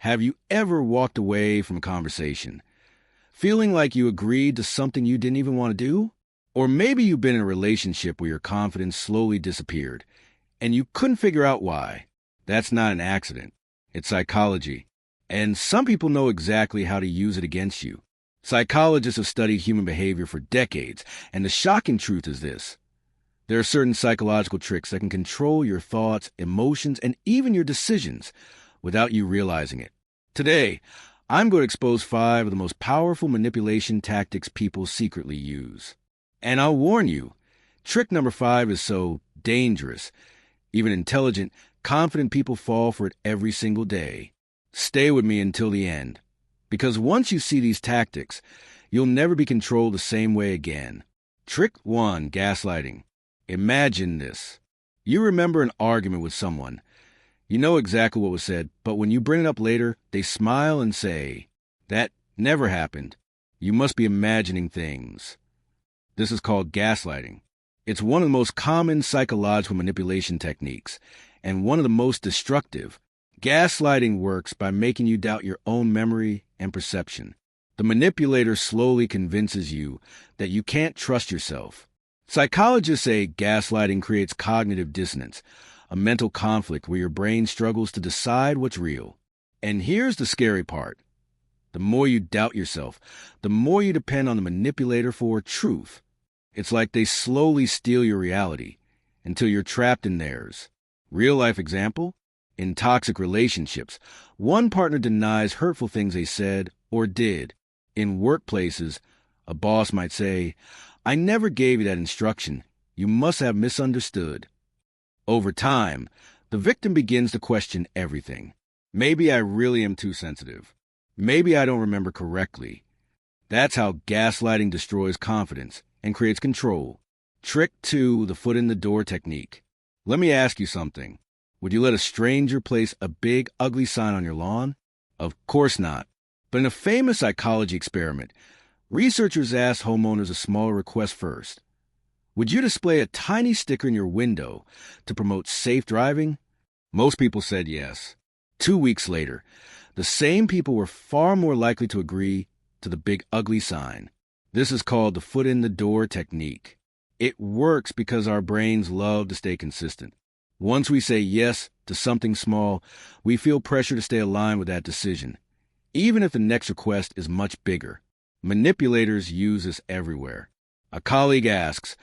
Have you ever walked away from a conversation, feeling like you agreed to something you didn't even want to do? Or maybe you've been in a relationship where your confidence slowly disappeared, and you couldn't figure out why. That's not an accident. It's psychology. And some people know exactly how to use it against you. Psychologists have studied human behavior for decades, and the shocking truth is this. There are certain psychological tricks that can control your thoughts, emotions, and even your decisions without you realizing it. Today, I'm going to expose 5 of the most powerful manipulation tactics people secretly use. And I'll warn you, trick number 5 is so dangerous. Even intelligent, confident people fall for it every single day. Stay with me until the end, because once you see these tactics, you'll never be controlled the same way again. Trick 1, gaslighting. Imagine this. You remember an argument with someone. You know exactly what was said, but when you bring it up later, they smile and say, "That never happened. You must be imagining things." This is called gaslighting. It's one of the most common psychological manipulation techniques, and one of the most destructive. Gaslighting works by making you doubt your own memory and perception. The manipulator slowly convinces you that you can't trust yourself. Psychologists say gaslighting creates cognitive dissonance, a mental conflict where your brain struggles to decide what's real. And here's the scary part. The more you doubt yourself, the more you depend on the manipulator for truth. It's like they slowly steal your reality until you're trapped in theirs. Real-life example? In toxic relationships, one partner denies hurtful things they said or did. In workplaces, a boss might say, "I never gave you that instruction. You must have misunderstood." Over time, the victim begins to question everything. Maybe I really am too sensitive. Maybe I don't remember correctly. That's how gaslighting destroys confidence and creates control. Trick 2, the foot in the door technique. Let me ask you something. Would you let a stranger place a big, ugly sign on your lawn? Of course not. But in a famous psychology experiment, researchers asked homeowners a small request first. Would you display a tiny sticker in your window to promote safe driving? Most people said yes. 2 weeks later, the same people were far more likely to agree to the big, ugly sign. This is called the foot in the door technique. It works because our brains love to stay consistent. Once we say yes to something small, we feel pressure to stay aligned with that decision, even if the next request is much bigger. Manipulators use this everywhere. A colleague asks,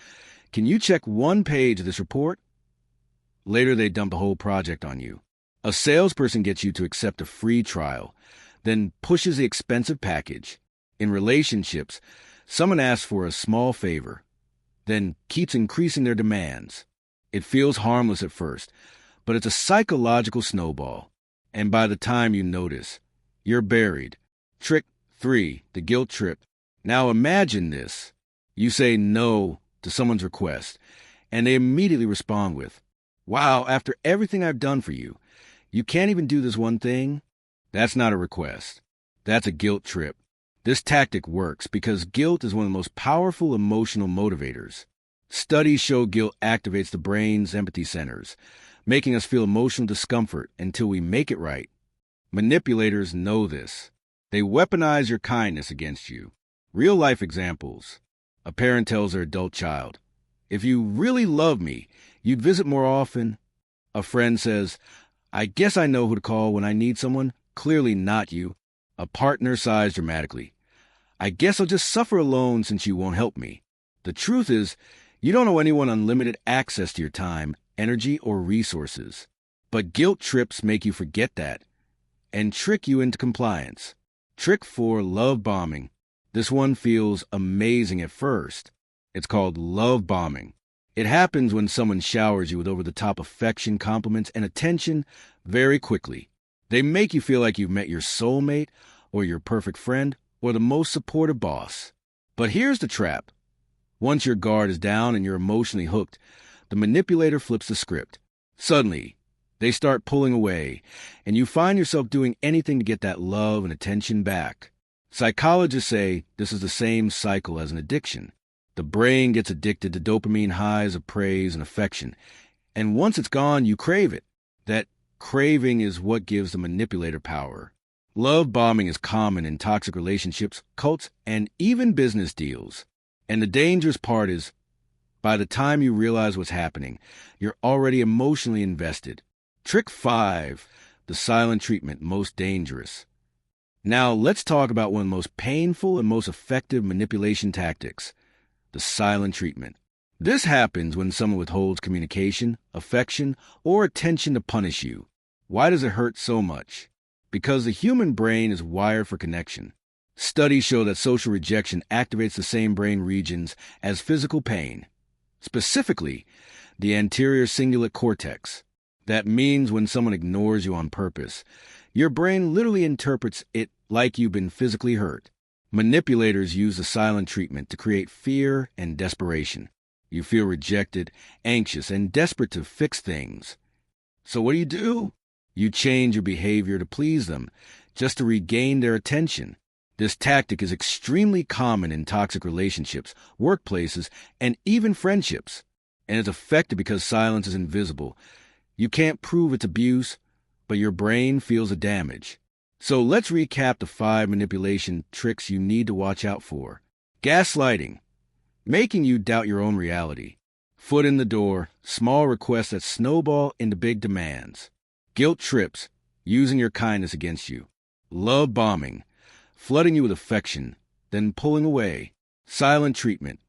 "Can you check one page of this report?" Later, they dump the whole project on you. A salesperson gets you to accept a free trial, then pushes the expensive package. In relationships, someone asks for a small favor, then keeps increasing their demands. It feels harmless at first, but it's a psychological snowball. And by the time you notice, you're buried. Trick 3, the guilt trip. Now imagine this. You say no to someone's request, and they immediately respond with, "Wow, after everything I've done for you, you can't even do this one thing?" That's not a request. That's a guilt trip. This tactic works because guilt is one of the most powerful emotional motivators. Studies show guilt activates the brain's empathy centers, making us feel emotional discomfort until we make it right. Manipulators know this. They weaponize your kindness against you. Real-life examples. A parent tells their adult child, "If you really love me, you'd visit more often." A friend says, "I guess I know who to call when I need someone." Clearly not you. A partner sighs dramatically. "I guess I'll just suffer alone since you won't help me." The truth is, you don't owe anyone unlimited access to your time, energy, or resources. But guilt trips make you forget that and trick you into compliance. Trick 4, love bombing. This one feels amazing at first. It's called love bombing. It happens when someone showers you with over-the-top affection, compliments, and attention very quickly. They make you feel like you've met your soulmate, or your perfect friend, or the most supportive boss. But here's the trap. Once your guard is down and you're emotionally hooked, the manipulator flips the script. Suddenly, they start pulling away, and you find yourself doing anything to get that love and attention back. Psychologists say this is the same cycle as an addiction. The brain gets addicted to dopamine highs of praise and affection, and once it's gone, you crave it. That craving is what gives the manipulator power. Love bombing is common in toxic relationships, cults, and even business deals. And the dangerous part is, by the time you realize what's happening, you're already emotionally invested. Trick 5, the silent treatment, most dangerous. Now, let's talk about one of the most painful and most effective manipulation tactics, the silent treatment. This happens when someone withholds communication, affection, or attention to punish you. Why does it hurt so much? Because the human brain is wired for connection. Studies show that social rejection activates the same brain regions as physical pain, specifically the anterior cingulate cortex. That means when someone ignores you on purpose, your brain literally interprets it like you've been physically hurt. Manipulators use the silent treatment to create fear and desperation. You feel rejected, anxious, and desperate to fix things. So what do? You change your behavior to please them, just to regain their attention. This tactic is extremely common in toxic relationships, workplaces, and even friendships. And it's effective because silence is invisible. You can't prove it's abuse, but your brain feels the damage. So let's recap the 5 manipulation tricks you need to watch out for. Gaslighting, making you doubt your own reality. Foot in the door, small requests that snowball into big demands. Guilt trips, using your kindness against you. Love bombing, flooding you with affection, then pulling away. Silent treatment,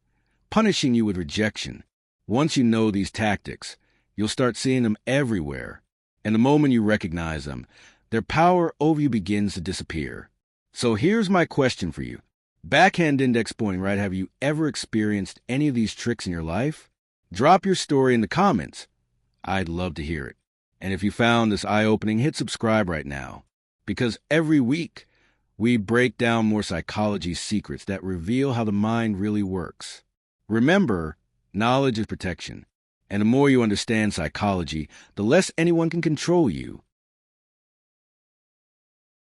punishing you with rejection. Once you know these tactics, you'll start seeing them everywhere. And the moment you recognize them, their power over you begins to disappear. So here's my question for you. Backhand index pointing, right? Have you ever experienced any of these tricks in your life? Drop your story in the comments. I'd love to hear it. And if you found this eye-opening, hit subscribe right now. Because every week, we break down more psychology secrets that reveal how the mind really works. Remember, knowledge is protection. And the more you understand psychology, the less anyone can control you.